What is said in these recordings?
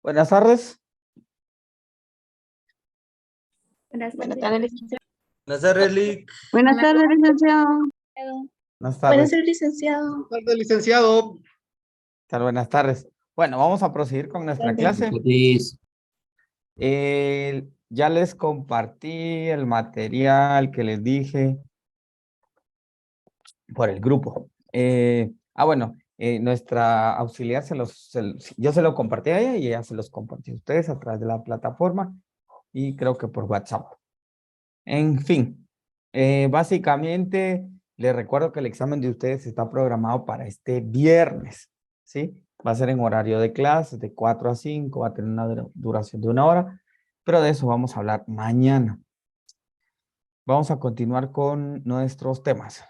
Buenas tardes. Buenas tardes, licenciado. Buenas tardes, Lick. Buenas tardes, licenciado. Buenas Buenas tardes. tardes, licenciado. Buenas tardes, licenciado. Buenas tardes. Bueno, vamos a proseguir con nuestra clase. Ya les compartí el material que les dije por el grupo. Bueno, nuestra auxiliar yo se lo compartí a ella y ella se los compartió a ustedes a través de la plataforma y creo que por WhatsApp. En fin, básicamente les recuerdo que el examen de ustedes está programado para este viernes, ¿sí? Va a ser en horario de clases de 4 a 5, va a tener una duración de 1 hora, pero de eso vamos a hablar mañana. Vamos a continuar con nuestros temas.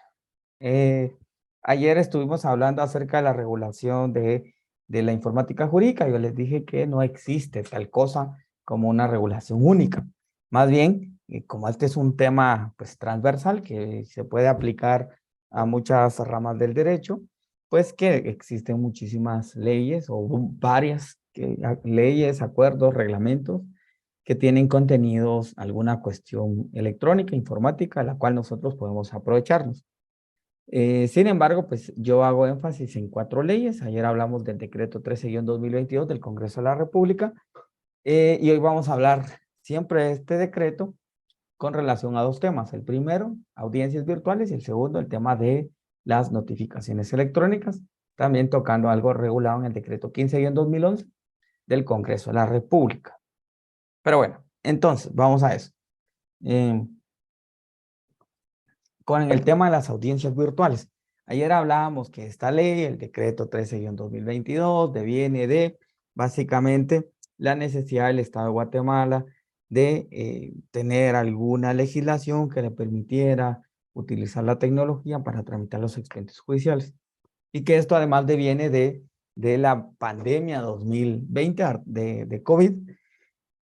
Ayer estuvimos hablando acerca de la regulación de la informática jurídica. Yo les dije que no existe tal cosa como una regulación única. Más bien, como este es un tema pues transversal que se puede aplicar a muchas ramas del derecho, pues que existen muchísimas leyes o varias leyes, acuerdos, reglamentos que tienen contenidos, alguna cuestión electrónica, informática, la cual nosotros podemos aprovecharnos. Sin embargo, pues yo hago énfasis en 4 leyes. Ayer hablamos del decreto 13-2022 del Congreso de la República y hoy vamos a hablar siempre de este decreto con relación a 2 temas. El primero, audiencias virtuales, y el segundo, el tema de las notificaciones electrónicas, también tocando algo regulado en el decreto 15-2011 del Congreso de la República. Pero bueno, entonces, vamos a eso. Con el tema de las audiencias virtuales. Ayer hablábamos que esta ley, el decreto 13-2022, deviene de, básicamente, la necesidad del Estado de Guatemala de tener alguna legislación que le permitiera utilizar la tecnología para tramitar los expedientes judiciales. Y que esto además deviene de la pandemia 2020 de COVID.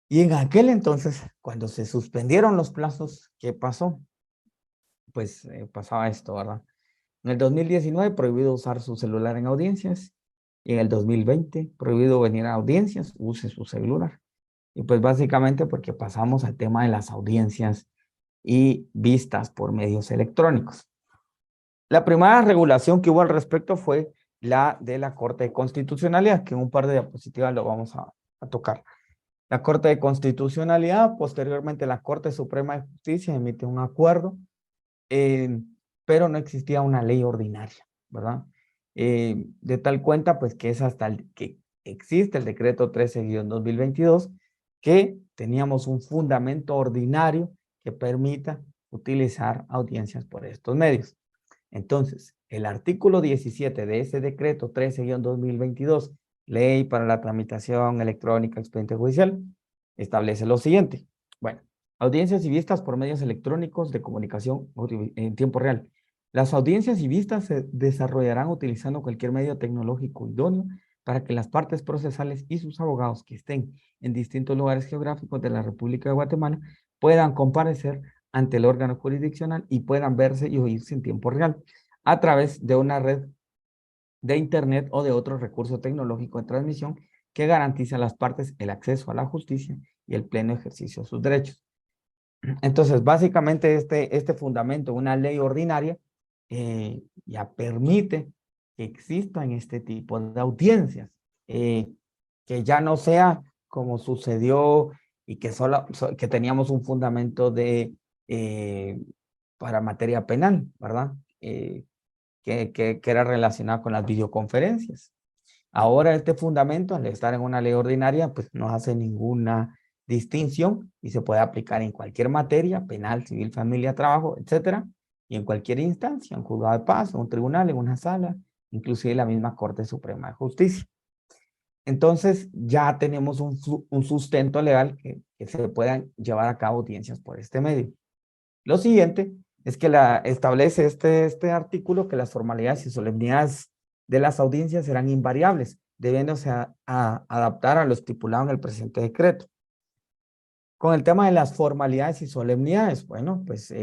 Y en aquel entonces, cuando se suspendieron los plazos, ¿qué pasó? Pues pasaba esto, ¿verdad? En el 2019 prohibido usar su celular en audiencias. Y en el 2020 prohibido venir a audiencias, use su celular. Y pues básicamente porque pasamos al tema de las audiencias y vistas por medios electrónicos. La primera regulación que hubo al respecto fue la de la Corte de Constitucionalidad, que en un par de diapositivas lo vamos a tocar. La Corte de Constitucionalidad, posteriormente la Corte Suprema de Justicia emite un acuerdo, pero no existía una ley ordinaria, ¿verdad? De tal cuenta, pues que es hasta que existe el decreto 13-2022, que teníamos un fundamento ordinario que permita utilizar audiencias por estos medios. Entonces, el artículo 17 de ese decreto 13-2022, Ley para la Tramitación Electrónica Expediente Judicial, establece lo siguiente. Bueno, audiencias y vistas por medios electrónicos de comunicación en tiempo real. Las audiencias y vistas se desarrollarán utilizando cualquier medio tecnológico idóneo para que las partes procesales y sus abogados que estén en distintos lugares geográficos de la República de Guatemala puedan comparecer ante el órgano jurisdiccional y puedan verse y oírse en tiempo real a través de una red de internet o de otro recurso tecnológico de transmisión que garantice a las partes el acceso a la justicia y el pleno ejercicio de sus derechos. Entonces, básicamente este fundamento, una ley ordinaria, ya permite que existan este tipo de audiencias, que ya no sea como sucedió y que que teníamos un fundamento para materia penal, ¿verdad? Que era relacionado con las videoconferencias. Ahora este fundamento, al estar en una ley ordinaria, pues no hace ninguna distinción y se puede aplicar en cualquier materia, penal, civil, familia, trabajo, etcétera, y en cualquier instancia, en juzgado de paz, en un tribunal, en una sala, inclusive la misma Corte Suprema de Justicia. Entonces ya tenemos un sustento legal que se puedan llevar a cabo audiencias por este medio. Lo siguiente es que establece este artículo que las formalidades y solemnidades de las audiencias serán invariables, debiéndose adaptar a lo estipulado en el presente decreto. Con el tema de las formalidades y solemnidades, bueno, pues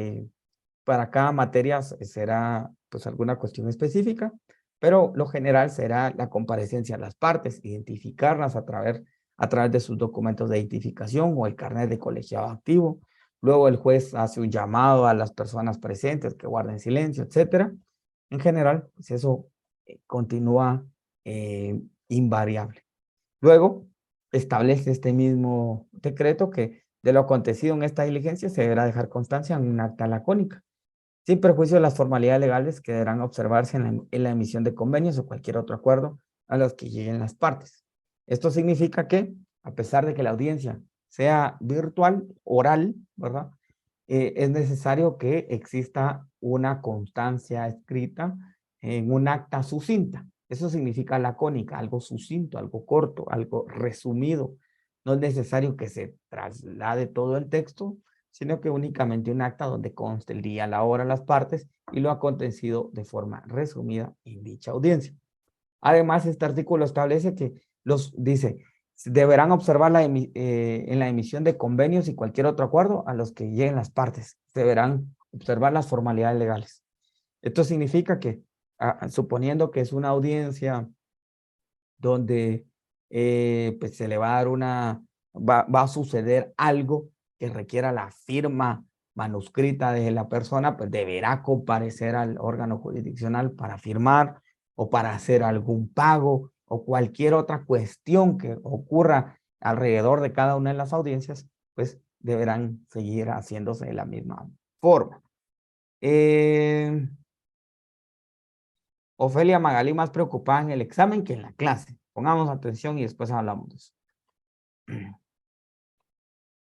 para cada materia será pues alguna cuestión específica, pero lo general será la comparecencia de las partes, identificarlas a través a través de sus documentos de identificación o el carnet de colegiado activo. Luego el juez hace un llamado a las personas presentes que guarden silencio, etcétera. En general, pues eso continúa invariable. Luego, establece este mismo decreto que de lo acontecido en esta diligencia se deberá dejar constancia en un acta lacónica, sin perjuicio de las formalidades legales que deberán observarse en la emisión de convenios o cualquier otro acuerdo a los que lleguen las partes. Esto significa que, a pesar de que la audiencia sea virtual, oral, ¿verdad? Es necesario que exista una constancia escrita en un acta sucinta. Eso significa lacónica, algo sucinto, algo corto, algo resumido. No es necesario que se traslade todo el texto, sino que únicamente un acta donde conste el día, la hora, las partes y lo acontecido de forma resumida en dicha audiencia. Además, este artículo establece que dice, deberán observar en la emisión de convenios y cualquier otro acuerdo a los que lleguen las partes. Deberán observar las formalidades legales. Esto significa que, suponiendo que es una audiencia donde pues se le va a dar va a suceder algo que requiera la firma manuscrita de la persona, pues deberá comparecer al órgano jurisdiccional para firmar o para hacer algún pago o cualquier otra cuestión que ocurra alrededor de cada una de las audiencias, pues deberán seguir haciéndose de la misma forma. Ofelia Magalí más preocupada en el examen que en la clase. Pongamos atención y después hablamos de eso.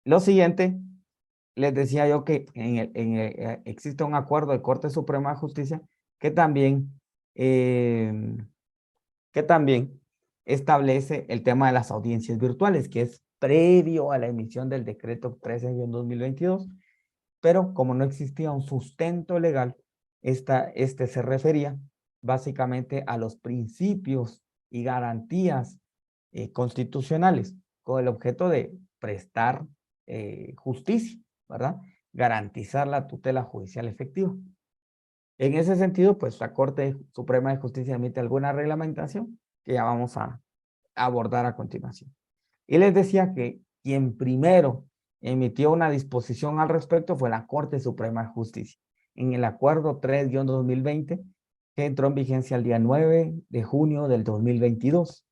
Lo siguiente, les decía yo que existe un acuerdo de Corte Suprema de Justicia que también establece el tema de las audiencias virtuales, que es previo a la emisión del decreto 13/2022, pero como no existía un sustento legal, este se refería básicamente a los principios y garantías constitucionales con el objeto de prestar justicia, ¿verdad? Garantizar la tutela judicial efectiva. En ese sentido, pues la Corte Suprema de Justicia emite alguna reglamentación que ya vamos a abordar a continuación. Y les decía que quien primero emitió una disposición al respecto fue la Corte Suprema de Justicia, en el Acuerdo 3-2020, que entró en vigencia el día 9 de junio del 2022.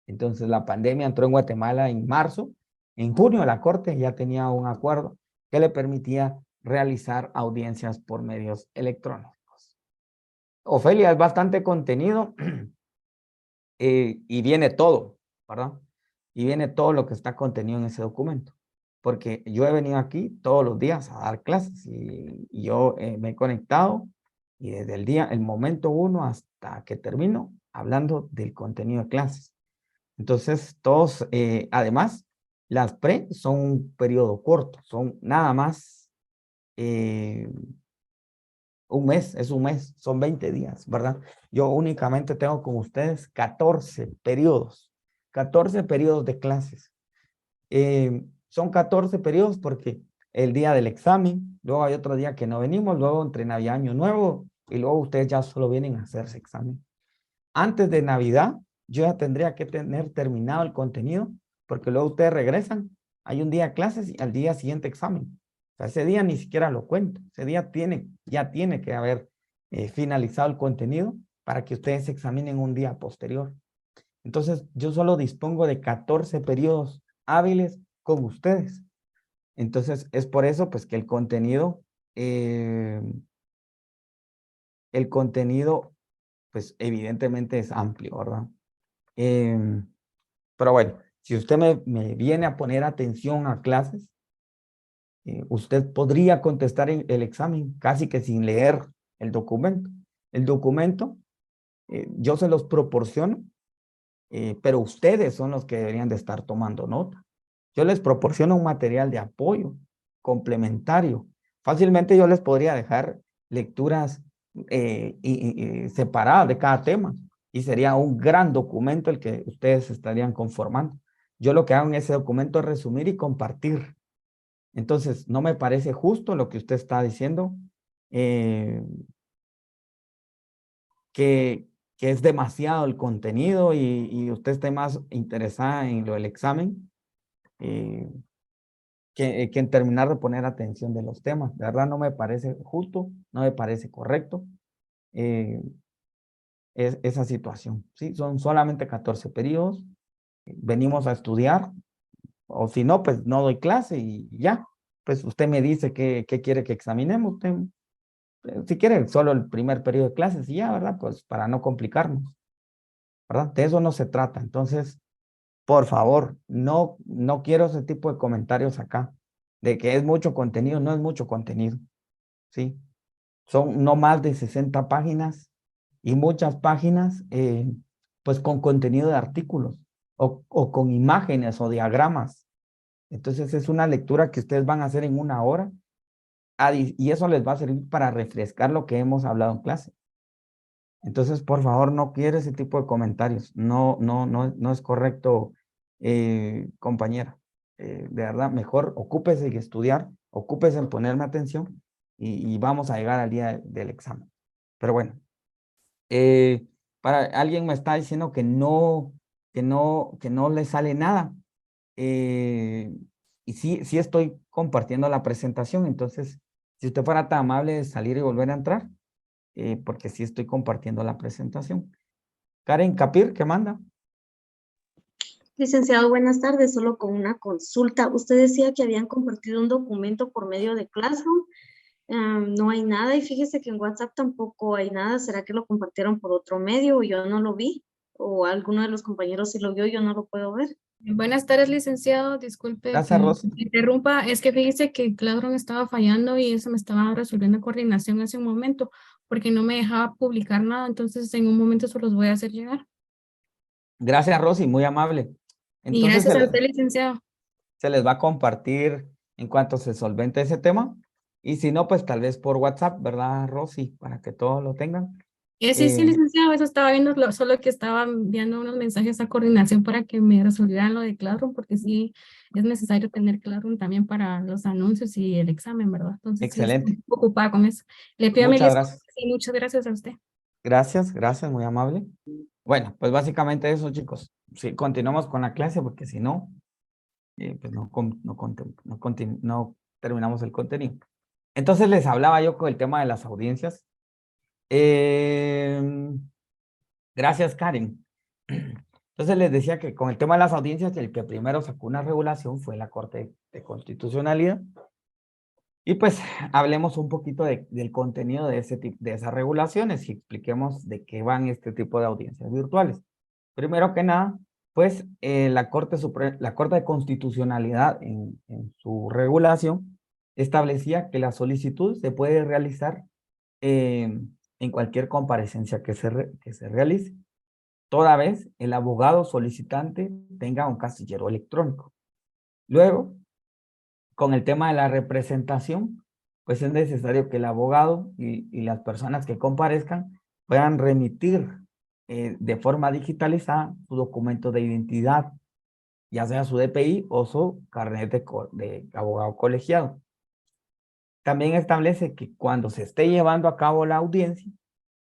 Entonces la pandemia entró en Guatemala en marzo. En junio la Corte ya tenía un acuerdo que le permitía realizar audiencias por medios electrónicos. Ofelia, es bastante contenido y viene todo, ¿verdad? Y viene todo lo que está contenido en ese documento. Porque yo he venido aquí todos los días a dar clases y yo me he conectado y desde el momento 1 hasta que termino, hablando del contenido de clases. Entonces, todos, además, las pre son un periodo corto, son nada más un mes, son 20 días, ¿verdad? Yo únicamente tengo con ustedes 14 periodos de clases. Son 14 periodos porque el día del examen, luego hay otro día que no venimos, luego entre Navidad y Año Nuevo, y luego ustedes ya solo vienen a hacerse examen. Antes de Navidad, yo ya tendría que tener terminado el contenido, porque luego ustedes regresan, hay un día de clases y al día siguiente examen. O sea, ese día ni siquiera lo cuento, ese día ya tiene que haber finalizado el contenido para que ustedes se examinen un día posterior. Entonces, yo solo dispongo de 14 periodos hábiles con ustedes. Entonces, es por eso, pues, que el contenido, pues, evidentemente es amplio, ¿verdad? Pero bueno, si usted me viene a poner atención a clases, usted podría contestar el examen casi que sin leer el documento. El documento, yo se los proporciono, pero ustedes son los que deberían de estar tomando nota. Yo les proporciono un material de apoyo complementario. Fácilmente yo les podría dejar lecturas separadas de cada tema y sería un gran documento el que ustedes estarían conformando. Yo lo que hago en ese documento es resumir y compartir. Entonces, no me parece justo lo que usted está diciendo, que que es demasiado el contenido y usted esté más interesada en lo del examen que en terminar de poner atención de los temas. De verdad no me parece justo, no me parece correcto esa situación. ¿Sí? Son solamente 14 periodos, venimos a estudiar, o si no, pues no doy clase y ya. Pues usted me dice qué quiere que examinemos. Usted, si quiere, solo el primer periodo de clases y ya, ¿verdad? Pues para no complicarnos, ¿verdad? De eso no se trata. Entonces, por favor, no quiero ese tipo de comentarios acá, de que es mucho contenido, no es mucho contenido, ¿sí? Son no más de 60 páginas y muchas páginas, pues con contenido de artículos o con imágenes o diagramas. Entonces es una lectura que ustedes van a hacer en una hora y eso les va a servir para refrescar lo que hemos hablado en clase. Entonces, por favor, no quiero ese tipo de comentarios. No es correcto, compañera. De verdad, mejor ocúpese en estudiar, ocúpese en ponerme atención y vamos a llegar al día del examen. Pero bueno, para alguien me está diciendo que no le sale nada. Y sí estoy compartiendo la presentación. Entonces, si usted fuera tan amable de salir y volver a entrar, porque sí estoy compartiendo la presentación. Karen Capir, ¿qué manda? Licenciado, buenas tardes. Solo con una consulta. Usted decía que habían compartido un documento por medio de Classroom. No hay nada y fíjese que en WhatsApp tampoco hay nada. ¿Será que lo compartieron por otro medio o yo no lo vi? ¿O alguno de los compañeros sí lo vio y yo no lo puedo ver? Buenas tardes, licenciado. Disculpe Gracias, que Rosy. me interrumpa. Es que fíjese que Classroom estaba fallando y eso me estaba resolviendo coordinación hace un momento porque no me dejaba publicar nada. Entonces, en un momento se los voy a hacer llegar. Gracias, Rosy, muy amable. Y Entonces gracias a usted, licenciado. se les va a compartir en cuanto se solvente ese tema. Y si no, pues tal vez por WhatsApp, ¿verdad, Rosy? Para que todos lo tengan. Sí, licenciado, eso estaba viendo, solo que estaba enviando unos mensajes a coordinación para que me resolvieran lo de Classroom, porque sí es necesario tener Classroom también para los anuncios y el examen, ¿verdad? Entonces, sí, estoy Excelente. ocupada con eso. Le pido a Muchas Melissa, gracias. y muchas gracias a usted. Gracias, muy amable. Bueno, pues básicamente eso, chicos. Sí, continuamos con la clase porque si no, pues no terminamos el contenido. Entonces les hablaba yo con el tema de las audiencias. Gracias, Karen. Entonces les decía que con el tema de las audiencias, el que primero sacó una regulación fue la Corte de Constitucionalidad. Y pues hablemos un poquito del contenido de esas regulaciones y expliquemos de qué van este tipo de audiencias virtuales. Primero que nada, pues la Corte de Constitucionalidad en su regulación establecía que la solicitud se puede realizar en cualquier comparecencia que se realice, toda vez el abogado solicitante tenga un casillero electrónico. Luego, con el tema de la representación, pues es necesario que el abogado y las personas que comparezcan puedan remitir de forma digitalizada su documento de identidad, ya sea su DPI o su carnet de abogado colegiado. También establece que cuando se esté llevando a cabo la audiencia,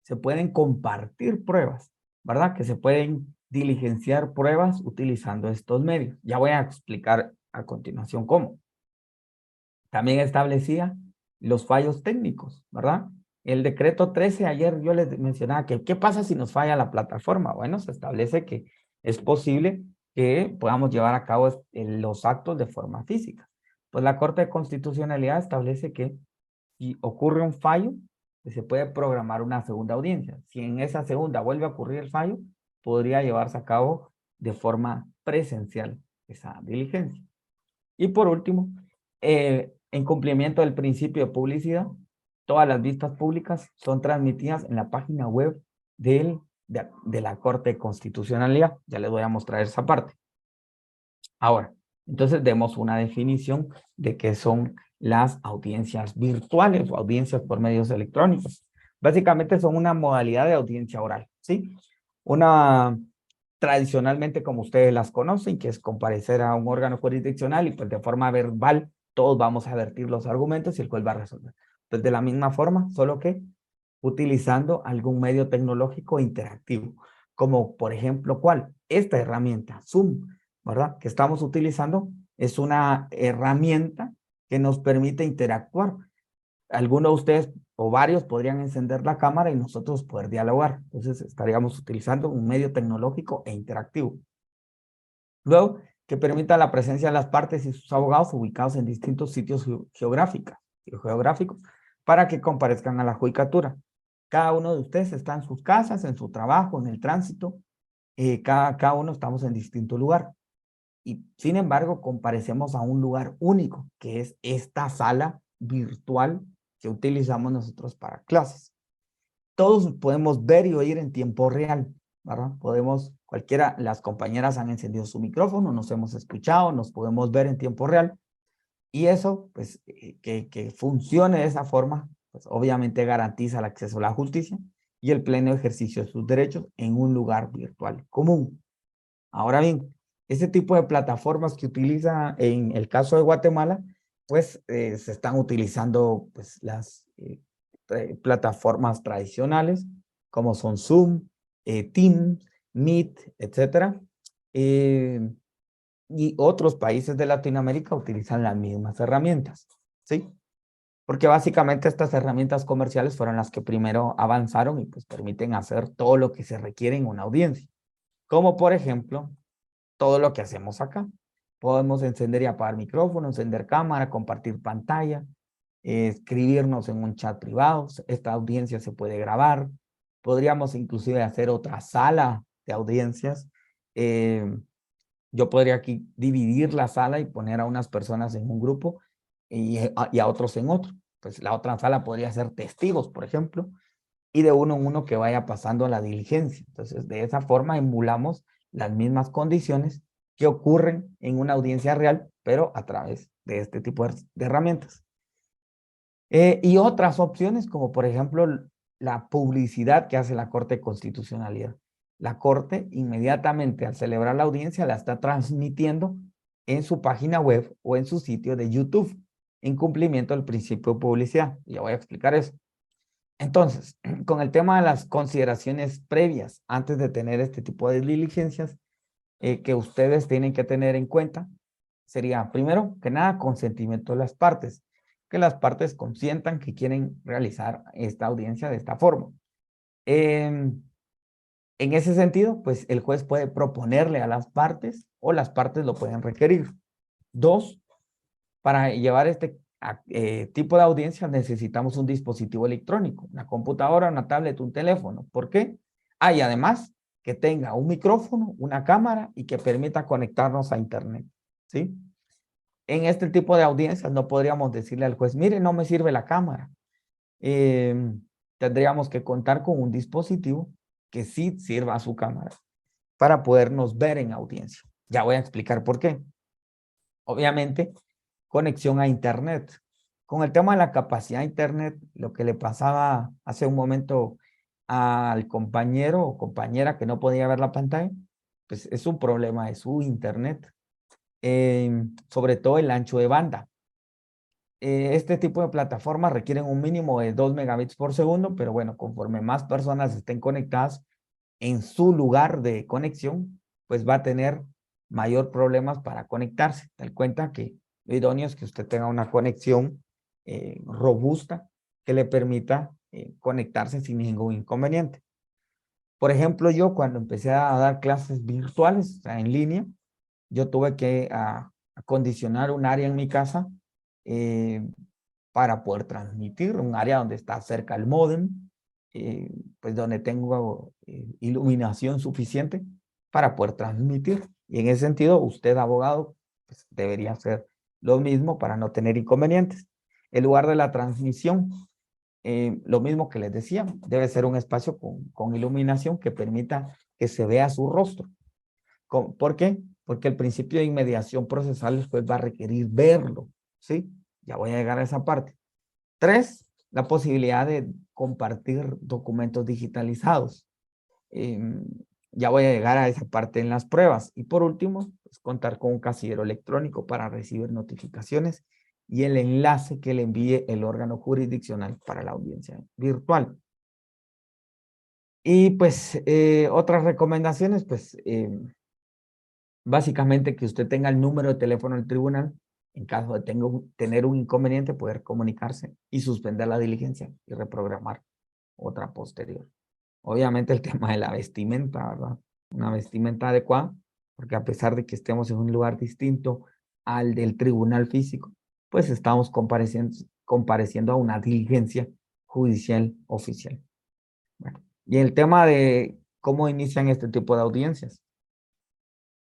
se pueden compartir pruebas, ¿verdad? Que se pueden diligenciar pruebas utilizando estos medios. Ya voy a explicar a continuación cómo. También establecía los fallos técnicos, ¿verdad? El decreto 13, ayer yo les mencionaba que ¿qué pasa si nos falla la plataforma? Bueno, se establece que es posible que podamos llevar a cabo los actos de forma física. Pues la Corte de Constitucionalidad establece que si ocurre un fallo, se puede programar una segunda audiencia. Si en esa segunda vuelve a ocurrir el fallo, podría llevarse a cabo de forma presencial esa diligencia. Y por último, en cumplimiento del principio de publicidad, todas las vistas públicas son transmitidas en la página web de la Corte de Constitucionalidad. Ya les voy a mostrar esa parte. Ahora, entonces demos una definición de qué son las audiencias virtuales o audiencias por medios electrónicos. Básicamente son una modalidad de audiencia oral, ¿sí? Una tradicionalmente como ustedes las conocen, que es comparecer a un órgano jurisdiccional y pues de forma verbal todos vamos a vertir los argumentos y el juez va a resolver. Pues de la misma forma, solo que utilizando algún medio tecnológico interactivo, como por ejemplo, ¿cuál? Esta herramienta, Zoom, ¿verdad? Que estamos utilizando es una herramienta que nos permite interactuar. Algunos de ustedes o varios podrían encender la cámara y nosotros poder dialogar. Entonces estaríamos utilizando un medio tecnológico e interactivo. Luego, que permita la presencia de las partes y sus abogados ubicados en distintos sitios geográficos para que comparezcan a la judicatura. Cada uno de ustedes está en sus casas, en su trabajo, en el tránsito. Cada uno estamos en distinto lugar. Y sin embargo, comparecemos a un lugar único, que es esta sala virtual que utilizamos nosotros para clases. Todos podemos ver y oír en tiempo real, ¿verdad? Las compañeras han encendido su micrófono, nos hemos escuchado, nos podemos ver en tiempo real. Y eso, pues, que funcione de esa forma, pues obviamente garantiza el acceso a la justicia y el pleno ejercicio de sus derechos en un lugar virtual común. Ahora bien, este tipo de plataformas que utiliza en el caso de Guatemala, pues se están utilizando pues las plataformas tradicionales como son Zoom, Teams, Meet, etcétera. Y otros países de Latinoamérica utilizan las mismas herramientas, ¿sí? Porque básicamente estas herramientas comerciales fueron las que primero avanzaron y pues permiten hacer todo lo que se requiere en una audiencia. Como por ejemplo, todo lo que hacemos acá. Podemos encender y apagar micrófono, encender cámara, compartir pantalla, escribirnos en un chat privado. Esta audiencia se puede grabar. Podríamos inclusive hacer otra sala de audiencias. Yo podría aquí dividir la sala y poner a unas personas en un grupo y a otros en otro. Pues la otra sala podría ser testigos, por ejemplo, y de uno en uno que vaya pasando la diligencia. Entonces, de esa forma emulamos las mismas condiciones que ocurren en una audiencia real, pero a través de este tipo de herramientas. Y otras opciones, como por ejemplo la publicidad que hace la Corte de Constitucionalidad. La Corte inmediatamente al celebrar la audiencia la está transmitiendo en su página web o en su sitio de YouTube, en cumplimiento del principio de publicidad. Ya voy a explicar eso. Entonces, con el tema de las consideraciones previas, antes de tener este tipo de diligencias, que ustedes tienen que tener en cuenta, sería, primero que nada, consentimiento de las partes. Que las partes consientan que quieren realizar esta audiencia de esta forma. En ese sentido, pues el juez puede proponerle a las partes o las partes lo pueden requerir. Dos, para llevar este tipo de audiencia necesitamos un dispositivo electrónico, una computadora, una tablet, un teléfono. ¿Por qué? Y además que tenga un micrófono, una cámara y que permita conectarnos a internet, ¿sí? En este tipo de audiencias no podríamos decirle al juez, mire, no me sirve la cámara. Tendríamos que contar con un dispositivo que sí sirva a su cámara para podernos ver en audiencia. Ya voy a explicar por qué. Obviamente, conexión a internet. Con el tema de la capacidad de internet, lo que le pasaba hace un momento al compañero o compañera que no podía ver la pantalla, pues es un problema de su internet. Sobre todo el ancho de banda. Este tipo de plataformas requieren un mínimo de 2 megabits por segundo, pero bueno, conforme más personas estén conectadas en su lugar de conexión, pues va a tener mayor problemas para conectarse. Ten en cuenta que lo idóneo es que usted tenga una conexión robusta que le permita conectarse sin ningún inconveniente. Por ejemplo, yo cuando empecé a dar clases virtuales, o sea, en línea, yo tuve que acondicionar un área en mi casa para poder transmitir, un área donde está cerca el módem, pues donde tengo iluminación suficiente para poder transmitir. Y en ese sentido, usted, abogado, pues debería hacer lo mismo para no tener inconvenientes. El lugar de la transmisión, lo mismo que les decía, debe ser un espacio con iluminación que permita que se vea su rostro. ¿Por qué? Porque el principio de inmediación procesal después va a requerir verlo, ¿sí? Ya voy a llegar a esa parte. 3, la posibilidad de compartir documentos digitalizados. Ya voy a llegar a esa parte en las pruebas. Y por último, pues, contar con un casillero electrónico para recibir notificaciones y el enlace que le envíe el órgano jurisdiccional para la audiencia virtual. Y pues otras recomendaciones, pues básicamente que usted tenga el número de teléfono del tribunal en caso de tener un inconveniente, poder comunicarse y suspender la diligencia y reprogramar otra posterior. Obviamente el tema de la vestimenta, ¿verdad? Una vestimenta adecuada, porque a pesar de que estemos en un lugar distinto al del tribunal físico, pues estamos compareciendo a una diligencia judicial oficial. Bueno, y el tema de cómo inician este tipo de audiencias.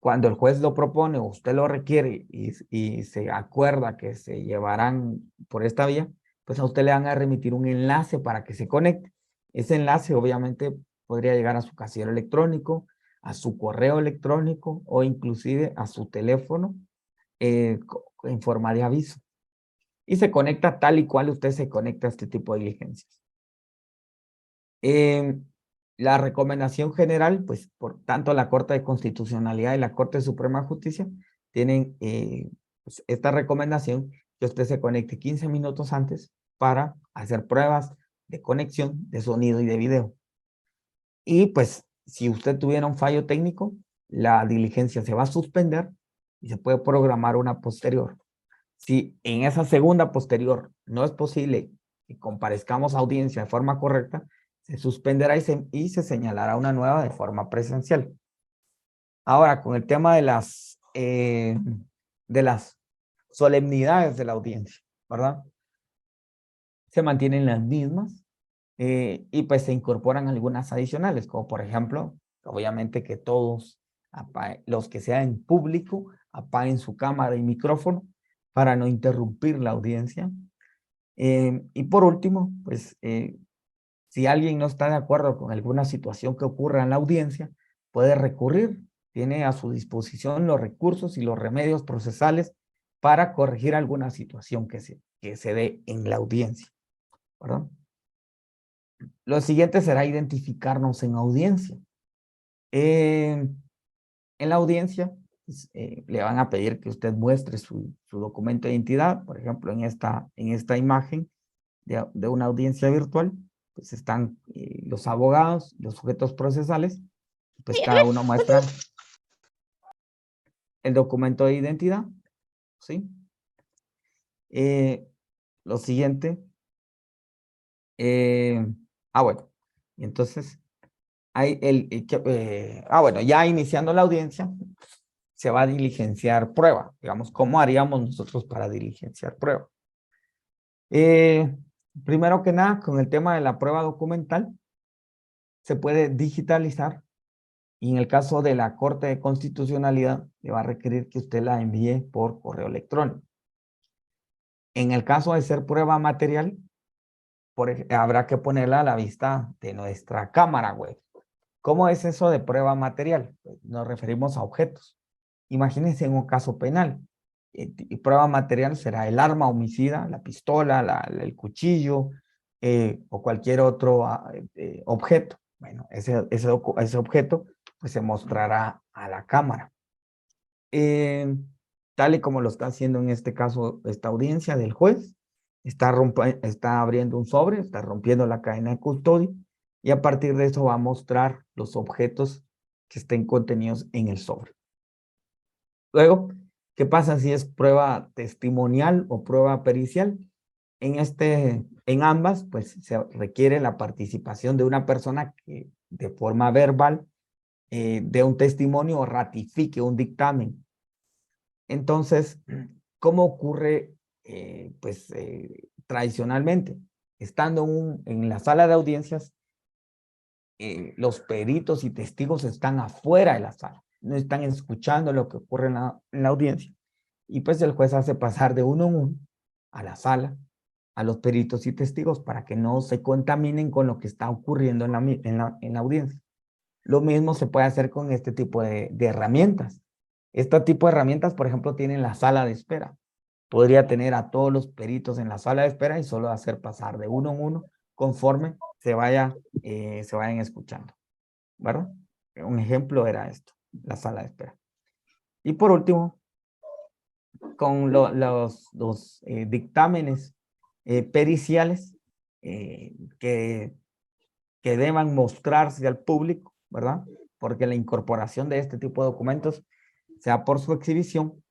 Cuando el juez lo propone o usted lo requiere y se acuerda que se llevarán por esta vía, pues a usted le van a remitir un enlace para que se conecte. Ese enlace obviamente podría llegar a su casillero electrónico, a su correo electrónico o inclusive a su teléfono en forma de aviso. Y se conecta tal y cual usted se conecta a este tipo de diligencias. La recomendación general, pues por tanto la Corte de Constitucionalidad y la Corte Suprema de Justicia tienen pues, esta recomendación que usted se conecte 15 minutos antes para hacer pruebas de conexión de sonido y de video. Y pues si usted tuviera un fallo técnico, la diligencia se va a suspender y se puede programar una posterior. Si en esa segunda posterior no es posible que comparezcamos a audiencia de forma correcta, se suspenderá y se señalará una nueva de forma presencial. Ahora, con el tema de las solemnidades de la audiencia, ¿verdad? Se mantienen las mismas y pues se incorporan algunas adicionales, como por ejemplo, obviamente que todos los que sean en público apaguen su cámara y micrófono para no interrumpir la audiencia. Y por último, pues si alguien no está de acuerdo con alguna situación que ocurra en la audiencia, puede recurrir. Tiene a su disposición los recursos y los remedios procesales para corregir alguna situación que se dé en la audiencia, ¿verdad? Lo siguiente será identificarnos en audiencia. En la audiencia pues, le van a pedir que usted muestre su documento de identidad, por ejemplo, en esta imagen de una audiencia virtual, pues están los abogados, los sujetos procesales, pues cada uno muestra el documento de identidad, ¿sí? Lo siguiente, bueno, entonces, bueno, ya iniciando la audiencia, se va a diligenciar prueba, digamos, ¿cómo haríamos nosotros para diligenciar prueba? Primero que nada, con el tema de la prueba documental, se puede digitalizar y en el caso de la Corte de Constitucionalidad, le va a requerir que usted la envíe por correo electrónico. En el caso de ser prueba material, habrá que ponerla a la vista de nuestra cámara web. ¿Cómo es eso de prueba material? Pues nos referimos a objetos. Imagínense en un caso penal. Y prueba material será el arma homicida, la pistola, el cuchillo o cualquier otro objeto. Bueno, ese objeto pues se mostrará a la cámara. Tal y como lo está haciendo en este caso esta audiencia del juez, está abriendo un sobre, está rompiendo la cadena de custodia y a partir de eso va a mostrar los objetos que estén contenidos en el sobre. Luego, ¿qué pasa si es prueba testimonial o prueba pericial? En ambas, pues se requiere la participación de una persona que de forma verbal dé un testimonio o ratifique un dictamen. Entonces, ¿cómo ocurre tradicionalmente? Estando en la sala de audiencias, los peritos y testigos están afuera de la sala, no están escuchando lo que ocurre en la audiencia. Y pues el juez hace pasar de uno en uno a la sala, a los peritos y testigos para que no se contaminen con lo que está ocurriendo en la audiencia. Lo mismo se puede hacer con este tipo de herramientas. Este tipo de herramientas, por ejemplo, tienen la sala de espera. Podría tener a todos los peritos en la sala de espera y solo hacer pasar de uno en uno conforme se vayan escuchando, ¿verdad? Un ejemplo era esto, la sala de espera. Y por último, con los dictámenes periciales que que deban mostrarse al público, ¿verdad? Porque la incorporación de este tipo de documentos, sea por su exhibición,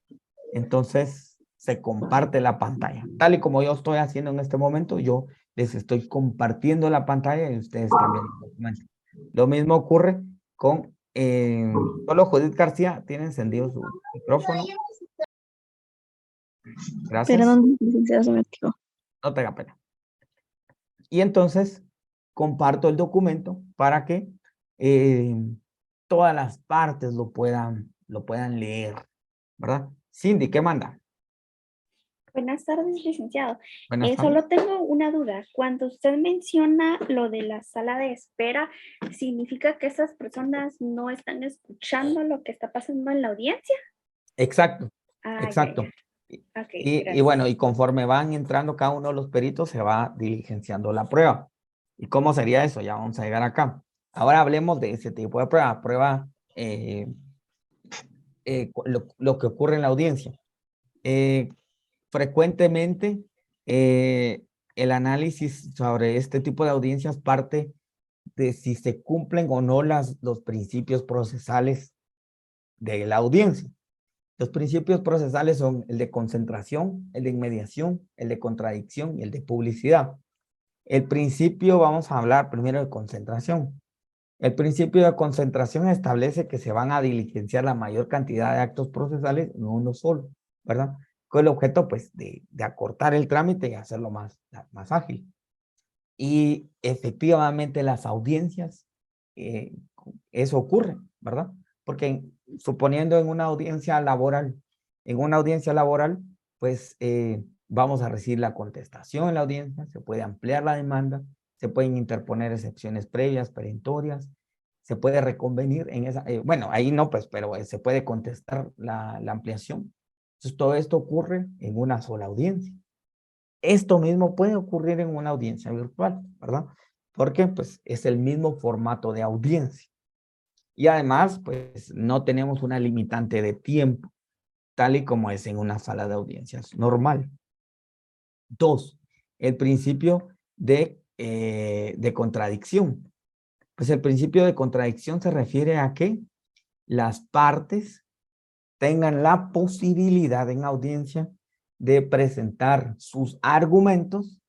entonces se comparte la pantalla. Tal y como yo estoy haciendo en este momento, yo les estoy compartiendo la pantalla y ustedes también el documento. Lo mismo ocurre con, solo Judith García tiene encendido su micrófono. Gracias. Perdón, licenciado, se me activó. No tenga pena. Y entonces comparto el documento para que todas las partes lo puedan leer, ¿verdad? Cindy, ¿qué manda? Buenas tardes, licenciado. Buenas tardes. Solo tengo una duda. Cuando usted menciona lo de la sala de espera, ¿significa que esas personas no están escuchando lo que está pasando en la audiencia? Exacto, Ah, exacto. ya. Ok, Y gracias. bueno, y conforme van entrando cada uno de los peritos, se va diligenciando la prueba. ¿Y cómo sería eso? Ya vamos a llegar acá. Ahora hablemos de ese tipo de prueba. Prueba lo que ocurre en la audiencia. Frecuentemente, el análisis sobre este tipo de audiencias parte de si se cumplen o no los principios procesales de la audiencia. Los principios procesales son el de concentración, el de inmediación, el de contradicción y el de publicidad. El principio, vamos a hablar primero de concentración. El principio de concentración establece que se van a diligenciar la mayor cantidad de actos procesales en uno solo, ¿verdad? Con el objeto, pues, de acortar el trámite y hacerlo más ágil. Y efectivamente las audiencias, eso ocurre, ¿verdad? Porque suponiendo en una audiencia laboral, pues vamos a recibir la contestación en la audiencia, se puede ampliar la demanda, se pueden interponer excepciones previas, perentorias, se puede reconvenir en esa, bueno, ahí no, pues, pero se puede contestar la ampliación. Entonces, todo esto ocurre en una sola audiencia. Esto mismo puede ocurrir en una audiencia virtual, ¿verdad? Porque pues es el mismo formato de audiencia. Y además, pues no tenemos una limitante de tiempo, tal y como es en una sala de audiencias normal. 2, el principio de contradicción. Pues el principio de contradicción se refiere a que las partes tengan la posibilidad en audiencia de presentar sus argumentos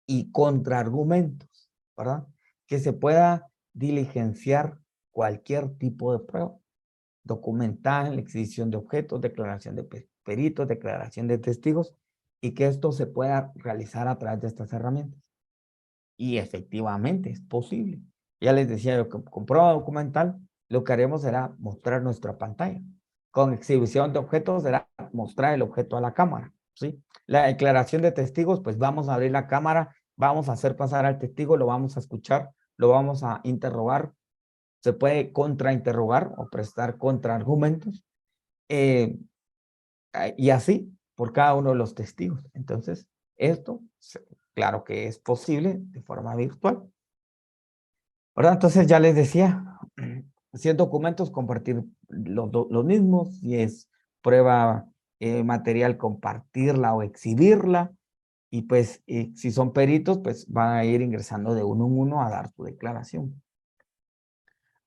y contraargumentos, ¿verdad? Que se pueda diligenciar cualquier tipo de prueba, documental, exhibición de objetos, declaración de peritos, declaración de testigos, y que esto se pueda realizar a través de estas herramientas. Y efectivamente es posible. Ya les decía yo que con prueba documental lo que haremos será mostrar nuestra pantalla. Con exhibición de objetos será mostrar el objeto a la cámara, ¿sí? La declaración de testigos, pues vamos a abrir la cámara, vamos a hacer pasar al testigo, lo vamos a escuchar, lo vamos a interrogar, se puede contrainterrogar o prestar contraargumentos, y así por cada uno de los testigos. Entonces, esto, claro que es posible de forma virtual, ¿verdad? Entonces ya les decía, si es documentos, compartir los mismos, si es prueba material, compartirla o exhibirla, y pues si son peritos, pues van a ir ingresando de uno en uno a dar su declaración.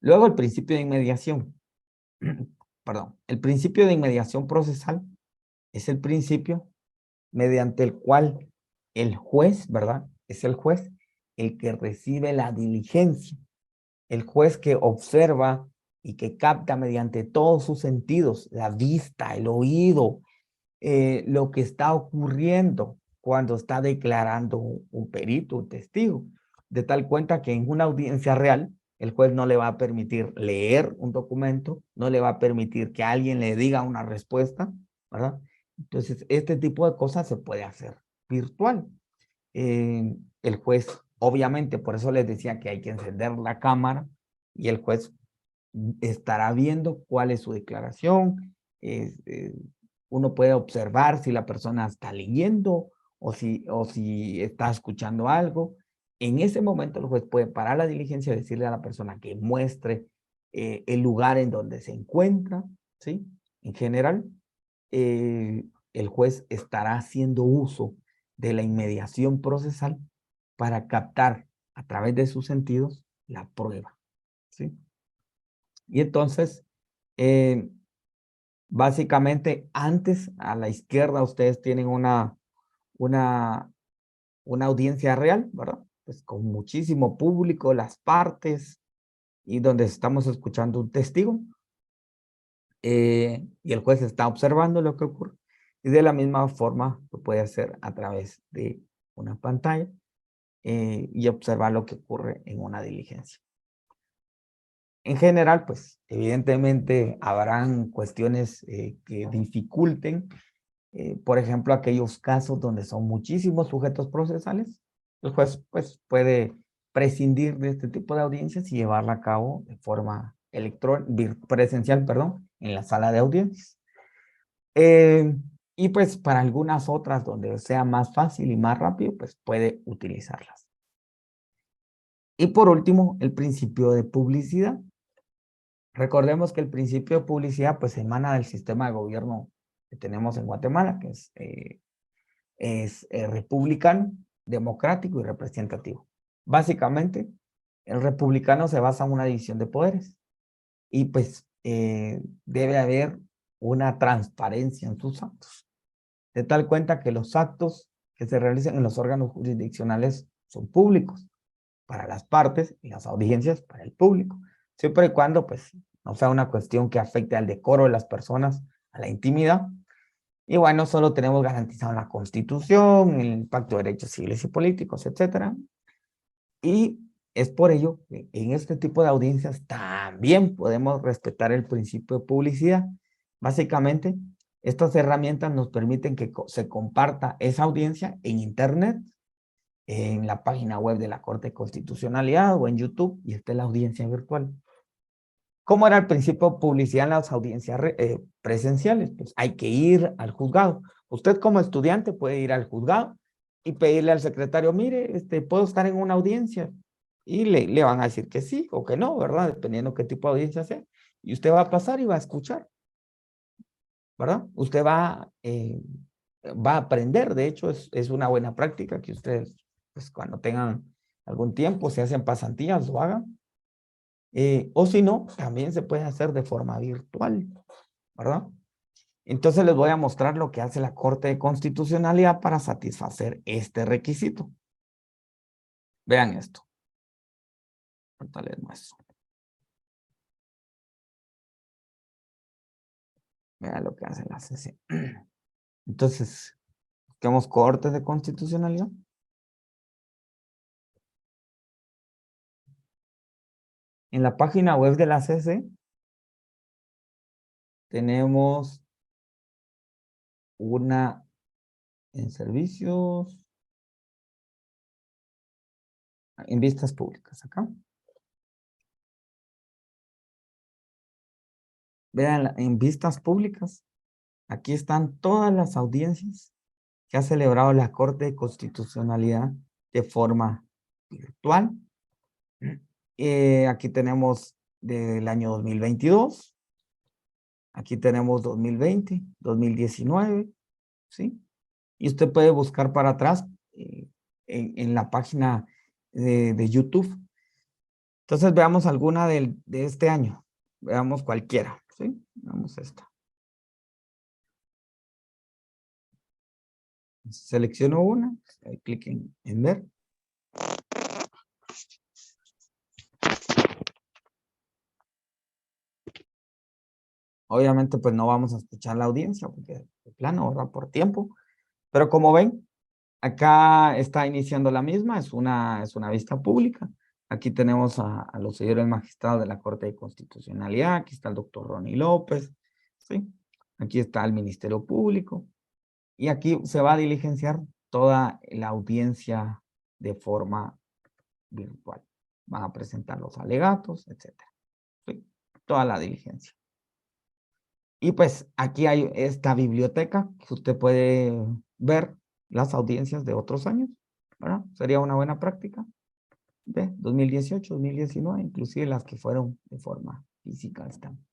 Luego el principio de inmediación, perdón, el principio de inmediación procesal es el principio mediante el cual el juez, ¿verdad? Es el juez el que recibe la diligencia. El juez que observa y que capta mediante todos sus sentidos, la vista, el oído, lo que está ocurriendo cuando está declarando un perito, un testigo. De tal cuenta que en una audiencia real, el juez no le va a permitir leer un documento, no le va a permitir que alguien le diga una respuesta, ¿verdad? Entonces, este tipo de cosas se puede hacer virtual. El juez, obviamente, por eso les decía que hay que encender la cámara y el juez estará viendo cuál es su declaración. Uno puede observar si la persona está leyendo o si está escuchando algo. En ese momento el juez puede parar la diligencia y decirle a la persona que muestre el lugar en donde se encuentra, ¿sí? En general, el juez estará haciendo uso de la inmediación procesal para captar a través de sus sentidos la prueba, ¿sí? Y entonces, básicamente, antes a la izquierda ustedes tienen una audiencia real, ¿verdad? Pues con muchísimo público, las partes, y donde estamos escuchando un testigo, y el juez está observando lo que ocurre. Y de la misma forma lo puede hacer a través de una pantalla y observar lo que ocurre en una diligencia. En general, pues evidentemente habrán cuestiones que dificulten, por ejemplo, aquellos casos donde son muchísimos sujetos procesales. El juez pues puede prescindir de este tipo de audiencias y llevarla a cabo de forma presencial, perdón, en la sala de audiencias. Y pues para algunas otras donde sea más fácil y más rápido, pues puede utilizarlas. Y por último, el principio de publicidad. Recordemos que el principio de publicidad pues emana del sistema de gobierno que tenemos en Guatemala, que es republicano, democrático y representativo. Básicamente, el republicano se basa en una división de poderes y pues debe haber una transparencia en sus actos. De tal cuenta que los actos que se realizan en los órganos jurisdiccionales son públicos para las partes y las audiencias para el público, siempre y cuando pues no sea una cuestión que afecte al decoro de las personas, a la intimidad. Y bueno, solo tenemos garantizado en la Constitución, el Pacto de Derechos Civiles y Políticos, etcétera. Y es por ello que en este tipo de audiencias también podemos respetar el principio de publicidad. Básicamente, estas herramientas nos permiten que se comparta esa audiencia en Internet, en la página web de la Corte de Constitucionalidad o en YouTube, y esta es la audiencia virtual. ¿Cómo era el principio de publicidad en las audiencias presenciales? Pues hay que ir al juzgado. Usted como estudiante puede ir al juzgado y pedirle al secretario, mire, puedo estar en una audiencia. Y le van a decir que sí o que no, ¿verdad? Dependiendo qué tipo de audiencia sea. Y usted va a pasar y va a escuchar, ¿verdad? Usted va a aprender. De hecho, es una buena práctica que ustedes, pues cuando tengan algún tiempo, si hacen pasantías, lo hagan. O si no, también se puede hacer de forma virtual, ¿verdad? Entonces les voy a mostrar lo que hace la Corte de Constitucionalidad para satisfacer este requisito. Vean esto. Ahorita les muestro. Vean lo que hace la CC. Entonces, busquemos Corte de Constitucionalidad. En la página web de la CC tenemos una en servicios, en vistas públicas, acá. Vean, en vistas públicas, aquí están todas las audiencias que ha celebrado la Corte de Constitucionalidad de forma virtual. Aquí tenemos del año 2022. Aquí tenemos 2020, 2019, ¿sí? Y usted puede buscar para atrás en la página de YouTube. Entonces veamos alguna de este año. Veamos cualquiera, ¿sí? Veamos esta. Selecciono una, clic en ver. Obviamente, pues no vamos a escuchar la audiencia porque de plano, ¿verdad? Por tiempo. Pero como ven, acá está iniciando la misma, es una vista pública. Aquí tenemos a los señores magistrados de la Corte de Constitucionalidad, aquí está el doctor Ronnie López, ¿sí? Aquí está el Ministerio Público. Y aquí se va a diligenciar toda la audiencia de forma virtual. Van a presentar los alegatos, etcétera. ¿Sí? Toda la diligencia. Y pues aquí hay esta biblioteca que usted puede ver las audiencias de otros años, ¿verdad? Sería una buena práctica de 2018, 2019, inclusive las que fueron de forma física están.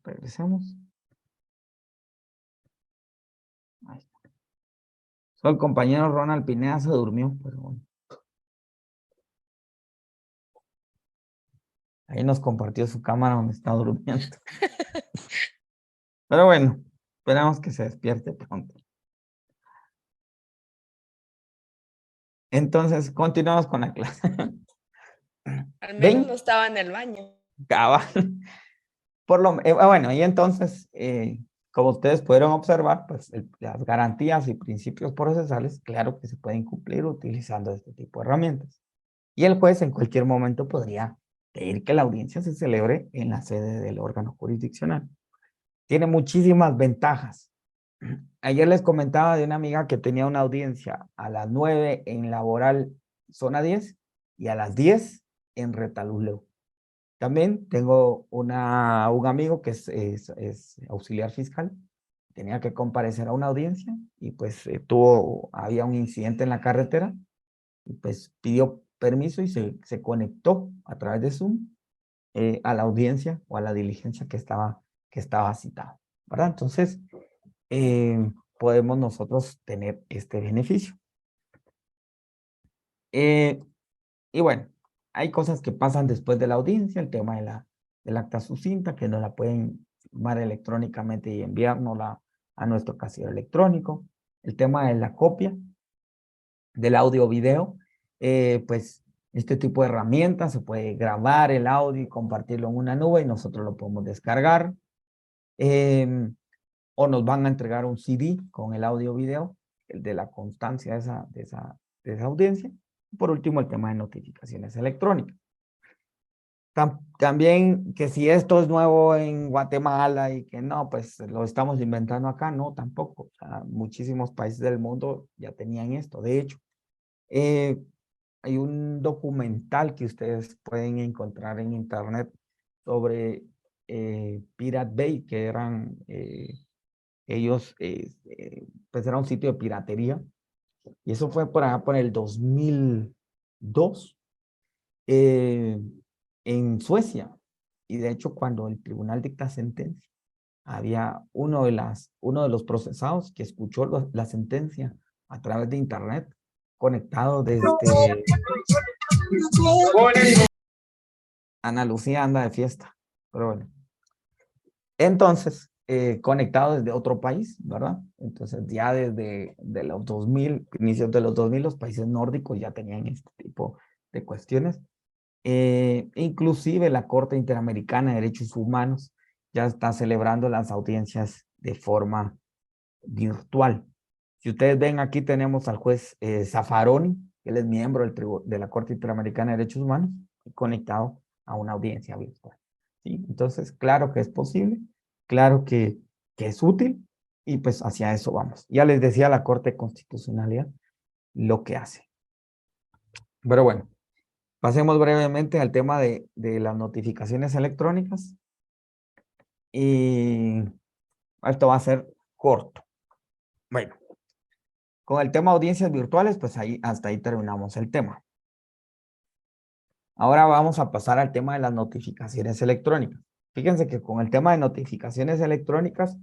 Regresemos. Ahí está. El compañero Ronald Pineda se durmió, pero bueno. Ahí nos compartió su cámara donde está durmiendo. Pero bueno, esperamos que se despierte pronto. Entonces, continuamos con la clase. Al menos ¿Ven? no estaba en el baño. Cabal. Bueno, y entonces, como ustedes pudieron observar, pues las garantías y principios procesales, claro que se pueden cumplir utilizando este tipo de herramientas. Y el juez en cualquier momento podría pedir que la audiencia se celebre en la sede del órgano jurisdiccional. Tiene muchísimas ventajas. Ayer les comentaba de una amiga que tenía una audiencia a las 9 en laboral zona 10 y a las 10 en Retaluleu. También tengo un amigo que es auxiliar fiscal. Tenía que comparecer a una audiencia y pues había un incidente en la carretera y pues pidió permiso y se conectó a través de Zoom a la audiencia o a la diligencia que estaba citada, ¿verdad? Entonces, podemos nosotros tener este beneficio. Y bueno, hay cosas que pasan después de la audiencia, el tema del acta sucinta, que nos la pueden firmar electrónicamente y enviárnosla a nuestro casillero electrónico. El tema de la copia del audio-video, pues este tipo de herramientas, se puede grabar el audio y compartirlo en una nube y nosotros lo podemos descargar. O nos van a entregar un CD con el audio-video, el de la constancia de esa audiencia. Por último, el tema de notificaciones electrónicas. También que si esto es nuevo en Guatemala y que no, pues lo estamos inventando acá, no, tampoco. O sea, muchísimos países del mundo ya tenían esto. De hecho, hay un documental que ustedes pueden encontrar en internet sobre Pirate Bay, que eran, ellos, pues era un sitio de piratería. Y eso fue por allá por el 2002 en Suecia. Y de hecho, cuando el tribunal dicta sentencia, había uno de los procesados que escuchó la sentencia a través de internet, conectado desde... Ana Lucía anda de fiesta, pero bueno. Entonces, conectado desde otro país, ¿verdad? Entonces, ya desde los 2000, inicios de los 2000, los países nórdicos ya tenían este tipo de cuestiones. Inclusive la Corte Interamericana de Derechos Humanos ya está celebrando las audiencias de forma virtual. Si ustedes ven, aquí tenemos al juez Zaffaroni, él es miembro de la Corte Interamericana de Derechos Humanos, conectado a una audiencia virtual. ¿Sí? Entonces, claro que es posible, claro que es útil, y pues hacia eso vamos. Ya les decía la Corte de Constitucionalidad lo que hace. Pero bueno, pasemos brevemente al tema de las notificaciones electrónicas. Y esto va a ser corto. Bueno, con el tema audiencias virtuales, pues hasta ahí terminamos el tema. Ahora vamos a pasar al tema de las notificaciones electrónicas. Fíjense que con el tema de notificaciones electrónicas,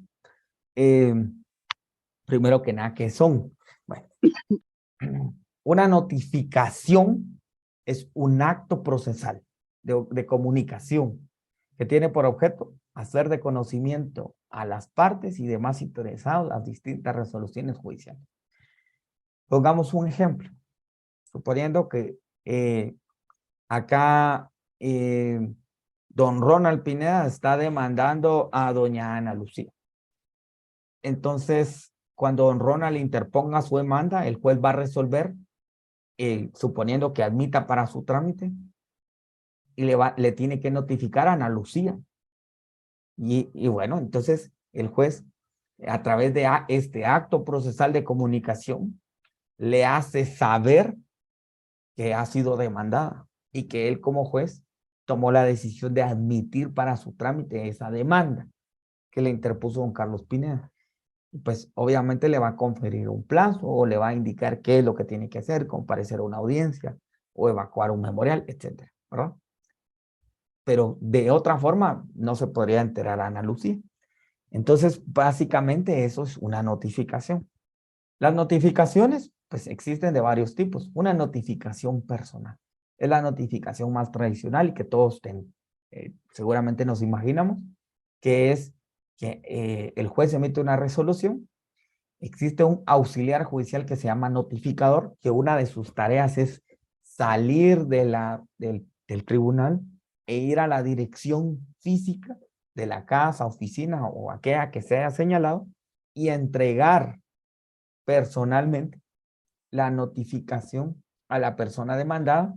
primero que nada, ¿qué son? Bueno, una notificación es un acto procesal de comunicación que tiene por objeto hacer de conocimiento a las partes y demás interesados las distintas resoluciones judiciales. Pongamos un ejemplo. Suponiendo que acá don Ronald Pineda está demandando a doña Ana Lucía. Entonces, cuando don Ronald interponga su demanda, el juez va a resolver, suponiendo que admita para su trámite, y le tiene que notificar a Ana Lucía. Y bueno, entonces el juez, a través de este acto procesal de comunicación, le hace saber que ha sido demandada y que él como juez tomó la decisión de admitir para su trámite esa demanda que le interpuso don Carlos Pineda. Y pues obviamente le va a conferir un plazo o le va a indicar qué es lo que tiene que hacer, comparecer a una audiencia o evacuar un memorial, etcétera, ¿verdad? Pero de otra forma no se podría enterar a Ana Lucía. Entonces, básicamente eso es una notificación. Las notificaciones, pues existen de varios tipos. Una notificación personal. Es la notificación más tradicional y que todos seguramente nos imaginamos, que es que el juez emite una resolución. Existe un auxiliar judicial que se llama notificador, que una de sus tareas es salir del tribunal e ir a la dirección física de la casa, oficina o aquella que se haya señalado y entregar personalmente la notificación a la persona demandada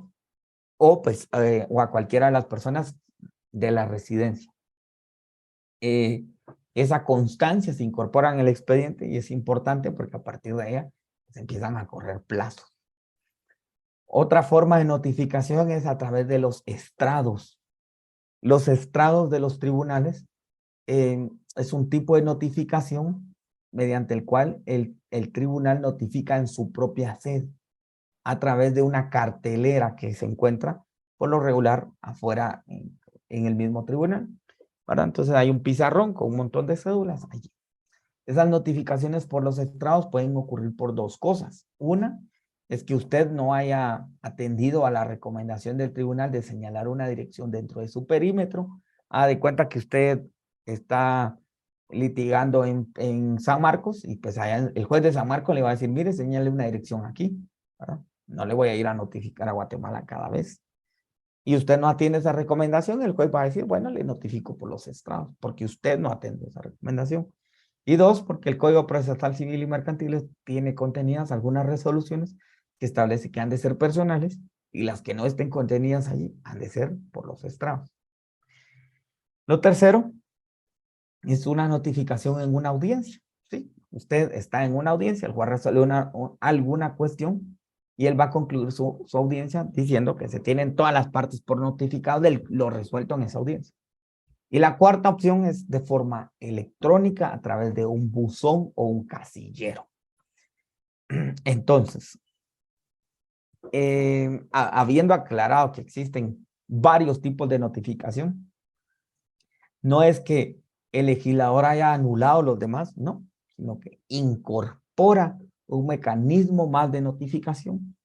o, pues, o a cualquiera de las personas de la residencia. Esa constancia se incorpora en el expediente y es importante porque a partir de ella se empiezan a correr plazos. Otra forma de notificación es a través de los estrados. Los estrados de los tribunales es un tipo de notificación mediante el cual el tribunal notifica en su propia sede a través de una cartelera que se encuentra por lo regular afuera en el mismo tribunal, ¿verdad? Entonces hay un pizarrón con un montón de cédulas allí. Esas notificaciones por los estrados pueden ocurrir por dos cosas. Una es que usted no haya atendido a la recomendación del tribunal de señalar una dirección dentro de su perímetro. De cuenta que usted está litigando en San Marcos y pues allá el juez de San Marcos le va a decir, mire, señale una dirección aquí, ¿verdad? No le voy a ir a notificar a Guatemala cada vez. Y usted no atiende esa recomendación, el juez va a decir, bueno, le notifico por los estrados, porque usted no atiende esa recomendación. Y dos, porque el Código Procesal Civil y Mercantil tiene contenidas algunas resoluciones que establece que han de ser personales y las que no estén contenidas allí han de ser por los estrados. Lo tercero es una notificación en una audiencia. ¿Sí? Usted está en una audiencia, el juez resuelve alguna cuestión y él va a concluir su audiencia diciendo que se tienen todas las partes por notificado de lo resuelto en esa audiencia. Y la cuarta opción es de forma electrónica a través de un buzón o un casillero. Entonces, habiendo aclarado que existen varios tipos de notificación, no es que el legislador haya anulado los demás, no, sino que incorpora un mecanismo más de notificación.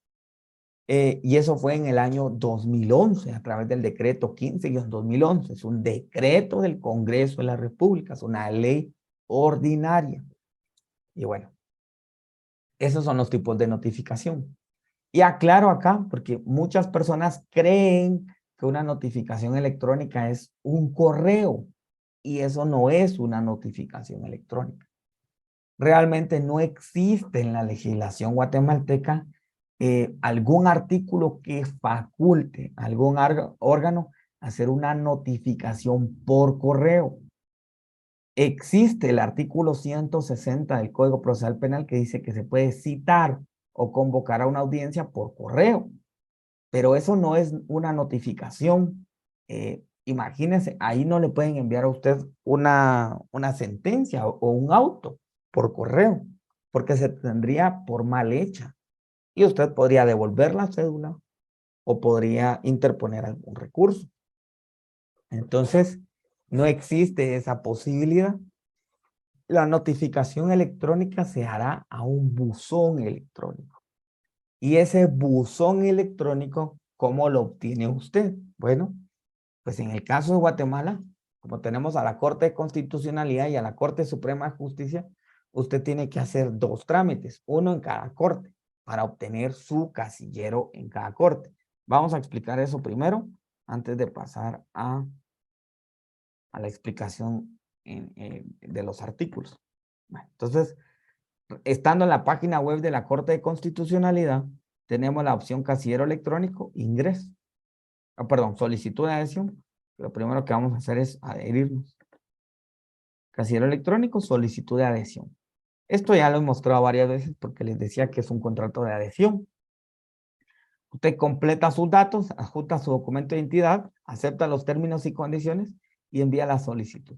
Y eso fue en el año 2011, a través del decreto 15-2011. Es un decreto del Congreso de la República, es una ley ordinaria. Y bueno, esos son los tipos de notificación. Y aclaro acá, porque muchas personas creen que una notificación electrónica es un correo, y eso no es una notificación electrónica. Realmente no existe en la legislación guatemalteca algún artículo que faculte a algún órgano hacer una notificación por correo. Existe el artículo 160 del Código Procesal Penal que dice que se puede citar o convocar a una audiencia por correo, pero eso no es una notificación. Imagínense, ahí no le pueden enviar a usted una sentencia o un auto por correo, porque se tendría por mal hecha. Y usted podría devolver la cédula o podría interponer algún recurso. Entonces, no existe esa posibilidad. La notificación electrónica se hará a un buzón electrónico. Y ese buzón electrónico, ¿cómo lo obtiene usted? Bueno, pues en el caso de Guatemala, como tenemos a la Corte de Constitucionalidad y a la Corte Suprema de Justicia, usted tiene que hacer dos trámites, uno en cada corte, para obtener su casillero en cada corte. Vamos a explicar eso primero, antes de pasar a la explicación de los artículos. Bueno, entonces, estando en la página web de la Corte de Constitucionalidad, tenemos la opción casillero electrónico, ingreso. Solicitud de adhesión. Lo primero que vamos a hacer es adherirnos. Casillero electrónico, solicitud de adhesión. Esto ya lo he mostrado varias veces porque les decía que es un contrato de adhesión. Usted completa sus datos, adjunta su documento de identidad, acepta los términos y condiciones y envía la solicitud.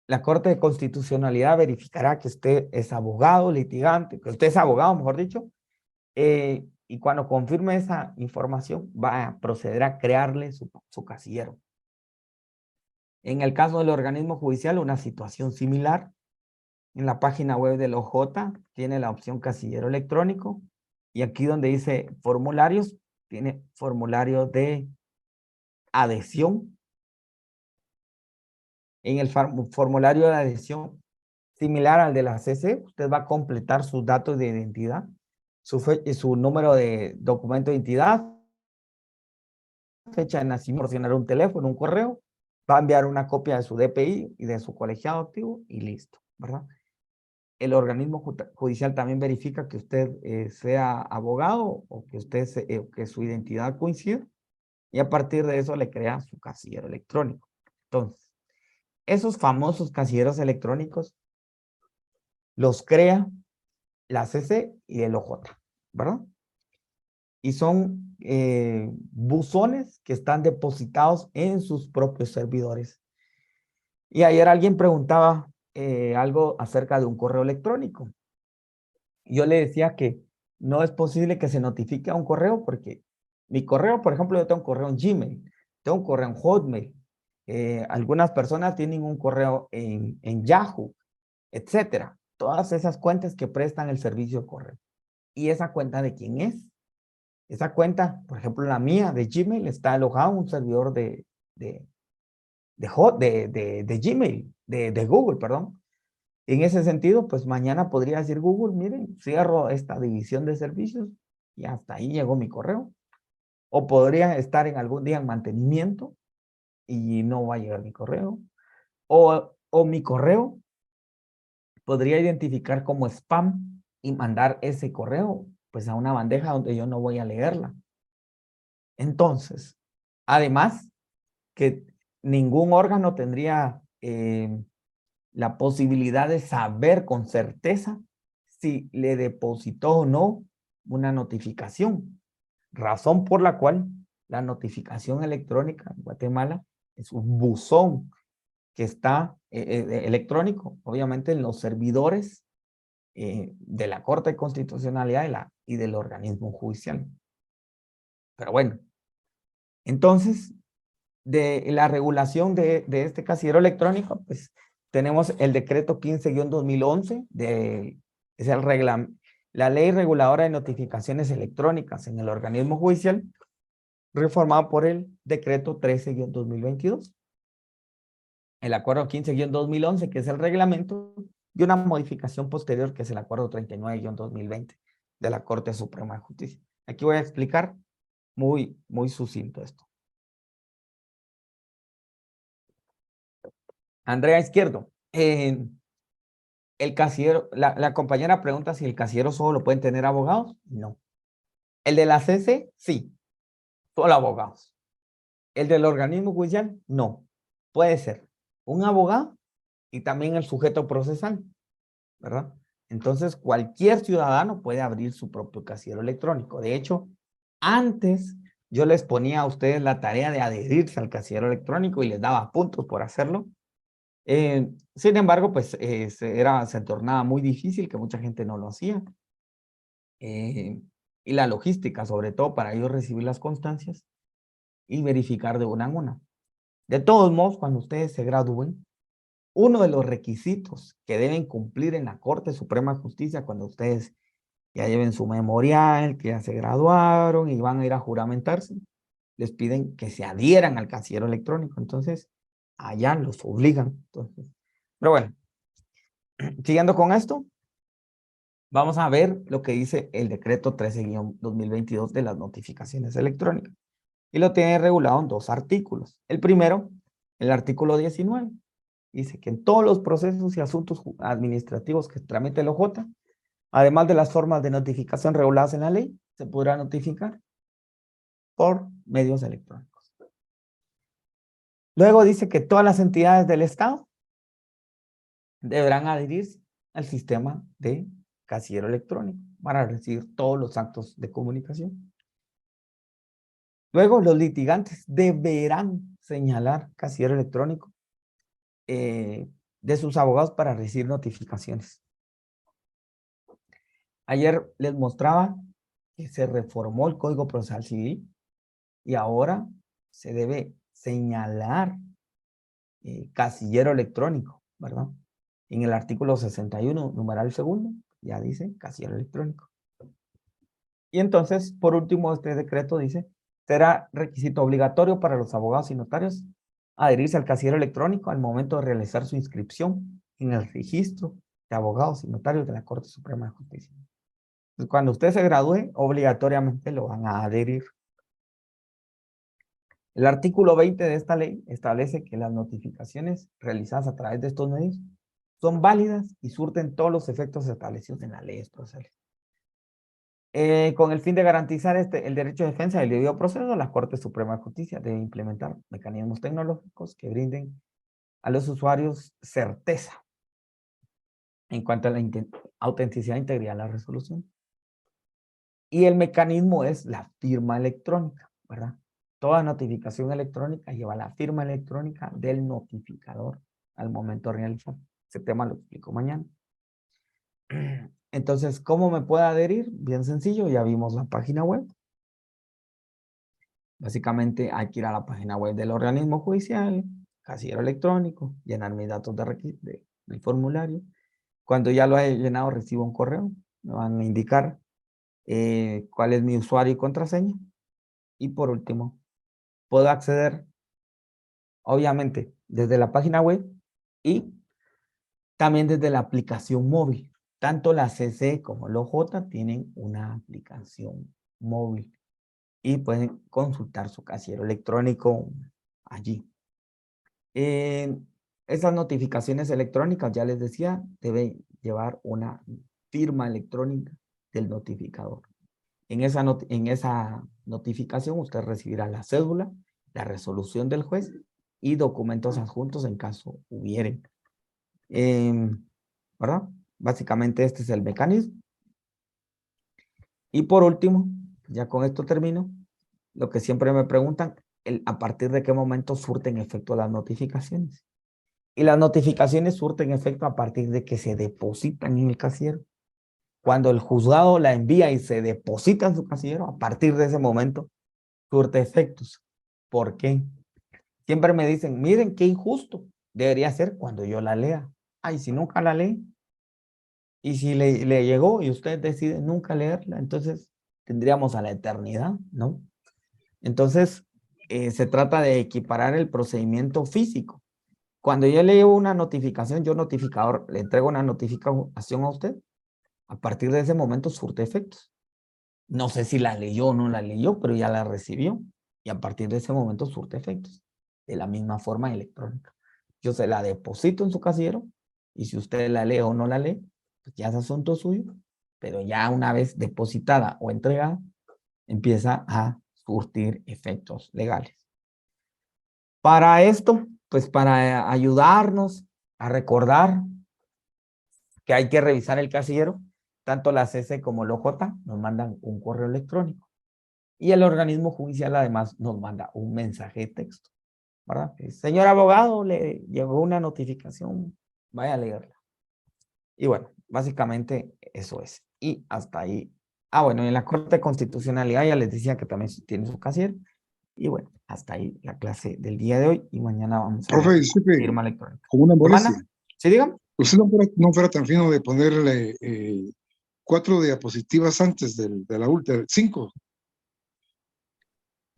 La Corte de Constitucionalidad verificará que usted es abogado, litigante, que usted es abogado, mejor dicho, y cuando confirme esa información va a proceder a crearle su casillero. En el caso del organismo judicial, una situación similar. en la página web del OJ, tiene la opción casillero electrónico. Y aquí donde dice formularios, tiene formulario de adhesión. En el formulario de adhesión, similar al de la CC, usted va a completar sus datos de identidad, su número de documento de identidad, fecha de nacimiento, proporcionar un teléfono, un correo, va a enviar una copia de su DPI y de su colegiado activo y listo, ¿verdad? El organismo judicial también verifica que usted sea abogado o que que su identidad coincida y a partir de eso le crea su casillero electrónico. Entonces, esos famosos casilleros electrónicos los crea la CC y el OJ, ¿verdad? Y son buzones que están depositados en sus propios servidores. Y ayer alguien preguntaba algo acerca de un correo electrónico. Yo le decía que no es posible que se notifique a un correo porque mi correo, por ejemplo, yo tengo un correo en Gmail, tengo un correo en Hotmail, algunas personas tienen un correo en Yahoo, etcétera. Todas esas cuentas que prestan el servicio de correo. ¿Y esa cuenta de quién es? Esa cuenta, por ejemplo, la mía de Gmail está alojada en un servidor de Gmail, de Google, perdón. En ese sentido, pues mañana podría decir Google, miren, cierro esta división de servicios y hasta ahí llegó mi correo. O podría estar en algún día en mantenimiento y no va a llegar mi correo. O mi correo podría identificar como spam y mandar ese correo pues a una bandeja donde yo no voy a leerla. Entonces, además que ningún órgano tendría la posibilidad de saber con certeza si le depositó o no una notificación. Razón por la cual la notificación electrónica en Guatemala es un buzón que está electrónico, obviamente en los servidores de la Corte de Constitucionalidad y del organismo judicial. Pero bueno, entonces, de la regulación de este casillero electrónico, pues tenemos el decreto 15-2011, es la ley reguladora de notificaciones electrónicas en el organismo judicial, reformado por el decreto 13-2022. El acuerdo 15-2011, que es el reglamento, y una modificación posterior, que es el acuerdo 39-2020 de la Corte Suprema de Justicia. Aquí voy a explicar muy sucinto esto. Andrea Izquierdo, el casillero, la compañera pregunta si el casillero solo lo pueden tener abogados. No. El de la CC, sí, solo abogados. El del organismo judicial, no. Puede ser un abogado y también el sujeto procesal, ¿verdad? Entonces, cualquier ciudadano puede abrir su propio casillero electrónico. De hecho, antes yo les ponía a ustedes la tarea de adherirse al casillero electrónico y les daba puntos por hacerlo. Sin embargo, pues se tornaba muy difícil, que mucha gente no lo hacía. Y la logística, sobre todo, para ellos recibir las constancias y verificar de una en una. De todos modos, cuando ustedes se gradúen, uno de los requisitos que deben cumplir en la Corte Suprema de Justicia, cuando ustedes ya lleven su memorial, que ya se graduaron y van a ir a juramentarse, les piden que se adhieran al casillero electrónico. Entonces, allá los obligan. Entonces, pero bueno, siguiendo con esto, vamos a ver lo que dice el decreto 13-2022 de las notificaciones electrónicas. Y lo tiene regulado en 2 artículos. El primero, el artículo 19, dice que en todos los procesos y asuntos administrativos que tramite el OJ, además de las formas de notificación reguladas en la ley, se podrá notificar por medios electrónicos. Luego dice que todas las entidades del Estado deberán adherirse al sistema de casillero electrónico para recibir todos los actos de comunicación. Luego, los litigantes deberán señalar casillero electrónico de sus abogados para recibir notificaciones. Ayer les mostraba que se reformó el Código Procesal Civil y ahora se debe señalar casillero electrónico, ¿verdad? En el artículo 61, numeral segundo, ya dice casillero electrónico. Y entonces, por último, este decreto dice, será requisito obligatorio para los abogados y notarios adherirse al casillero electrónico al momento de realizar su inscripción en el registro de abogados y notarios de la Corte Suprema de Justicia. Entonces, cuando usted se gradúe, obligatoriamente lo van a adherir. El artículo 20 de esta ley establece que las notificaciones realizadas a través de estos medios son válidas y surten todos los efectos establecidos en las leyes procesales. Con el fin de garantizar el derecho de defensa del debido proceso, la Corte Suprema de Justicia debe implementar mecanismos tecnológicos que brinden a los usuarios certeza en cuanto a la autenticidad e integridad de la resolución. Y el mecanismo es la firma electrónica, ¿verdad? Toda notificación electrónica lleva la firma electrónica del notificador al momento de realizar. Ese tema lo explico mañana. Entonces, ¿cómo me puedo adherir? Bien sencillo, ya vimos la página web. Básicamente hay que ir a la página web del organismo judicial, casillero electrónico, llenar mis datos del formulario. Cuando ya lo haya llenado, recibo un correo. Me van a indicar cuál es mi usuario y contraseña. Y por último, puedo acceder, obviamente, desde la página web y también desde la aplicación móvil. Tanto la CC como la OJ tienen una aplicación móvil y pueden consultar su casillero electrónico allí. Esas notificaciones electrónicas, ya les decía, deben llevar una firma electrónica del notificador. En esa notificación usted recibirá la cédula, la resolución del juez y documentos adjuntos en caso hubieren. ¿Verdad? Básicamente este es el mecanismo. Y por último, ya con esto termino, lo que siempre me preguntan, a partir de qué momento surten efecto las notificaciones. Y las notificaciones surten efecto a partir de que se depositan en el casillero. Cuando el juzgado la envía y se deposita en su casillero, a partir de ese momento surte efectos. ¿Por qué? Siempre me dicen, miren qué injusto debería ser cuando yo la lea. Ay, si nunca la lee, y si le llegó y usted decide nunca leerla, entonces tendríamos a la eternidad, ¿no? Entonces, se trata de equiparar el procedimiento físico. Cuando yo le llevo una notificación, yo notificador, le entrego una notificación a usted, a partir de ese momento surte efectos. No sé si la leyó o no la leyó, pero ya la recibió. Y a partir de ese momento surte efectos. De la misma forma electrónica. Yo se la deposito en su casillero y si usted la lee o no la lee, pues ya es asunto suyo. Pero ya una vez depositada o entregada, empieza a surtir efectos legales. Para esto, pues para ayudarnos a recordar que hay que revisar el casillero, tanto la CC como el OJ nos mandan un correo electrónico. Y el organismo judicial además nos manda un mensaje de texto, ¿verdad? Señor abogado, le llegó una notificación, vaya a leerla. Y bueno, básicamente eso es. Y hasta ahí. Ah, bueno, en la Corte de Constitucionalidad ya les decía que también tiene su casillero. Y bueno, hasta ahí la clase del día de hoy. Y mañana vamos a ver Profe, la disculpe, firma electrónica. como una molestia. ¿Hermana? ¿Sí, dígame? Usted no fuera tan fino de ponerle 4 diapositivas antes de la última, 5.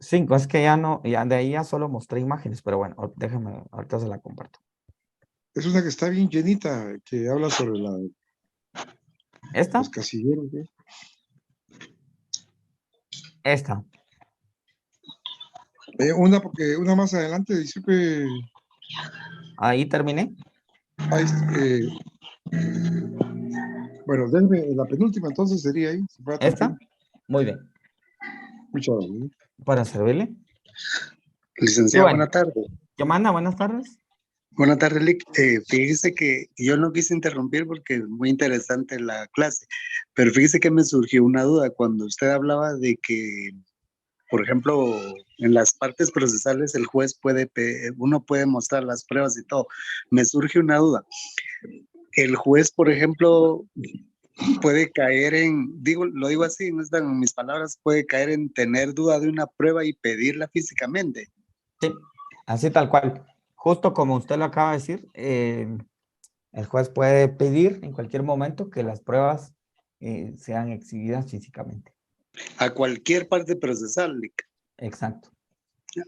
5, es que ya no, ya de ahí ya solo mostré imágenes, pero bueno, déjame, ahorita se la comparto. Es una que está bien llenita, que habla sobre ¿Esta? los casilleros. ¿Eh? Esta. Porque una más adelante, disculpe. Ahí terminé. Ahí, bueno, déjeme, la penúltima entonces sería ahí. Si fuera tan ¿Esta? fino. Muy bien. Muchas gracias. Para servirle. Licenciado, bueno. buenas tardes. Yomanda, buenas tardes. Buenas tardes, Lick. Fíjese que yo no quise interrumpir porque es muy interesante la clase, pero fíjese que me surgió una duda cuando usted hablaba de que, por ejemplo, en las partes procesales el juez uno puede mostrar las pruebas y todo. Me surge una duda. El juez, por ejemplo, puede caer lo digo así, no están en mis palabras, puede caer en tener duda de una prueba y pedirla físicamente. Sí, así tal cual. Justo como usted lo acaba de decir, El juez puede pedir en cualquier momento que las pruebas sean exhibidas físicamente. A cualquier parte procesal, Lic. Exacto.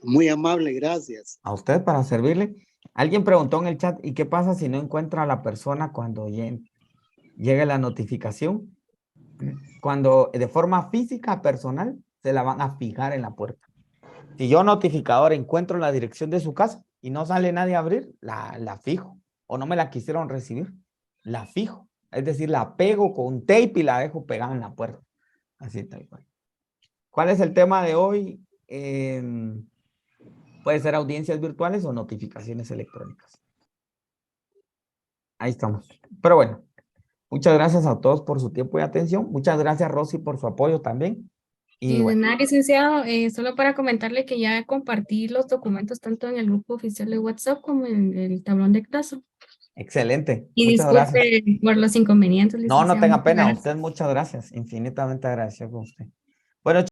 Muy amable, gracias. A usted para servirle. Alguien preguntó en el chat, ¿y qué pasa si no encuentra a la persona cuando llegue la notificación? Cuando de forma física, personal, se la van a fijar en la puerta. Si yo, notificador, encuentro la dirección de su casa y no sale nadie a abrir, la fijo. O no me la quisieron recibir, la fijo. Es decir, la pego con tape y la dejo pegada en la puerta. Así tal cual. ¿Cuál es el tema de hoy? Puede ser audiencias virtuales o notificaciones electrónicas. Ahí estamos. Pero bueno, muchas gracias a todos por su tiempo y atención. Muchas gracias, Rosy, por su apoyo también. Y Y de bueno, nada, licenciado, solo para comentarle que ya compartí los documentos tanto en el grupo oficial de WhatsApp como en el tablón de clase. excelente. Y Muchas gracias. disculpe por los inconvenientes, No, no licenciado. tenga Muchas pena. A gracias. usted muchas gracias. Infinitamente agradecido con usted. Bueno,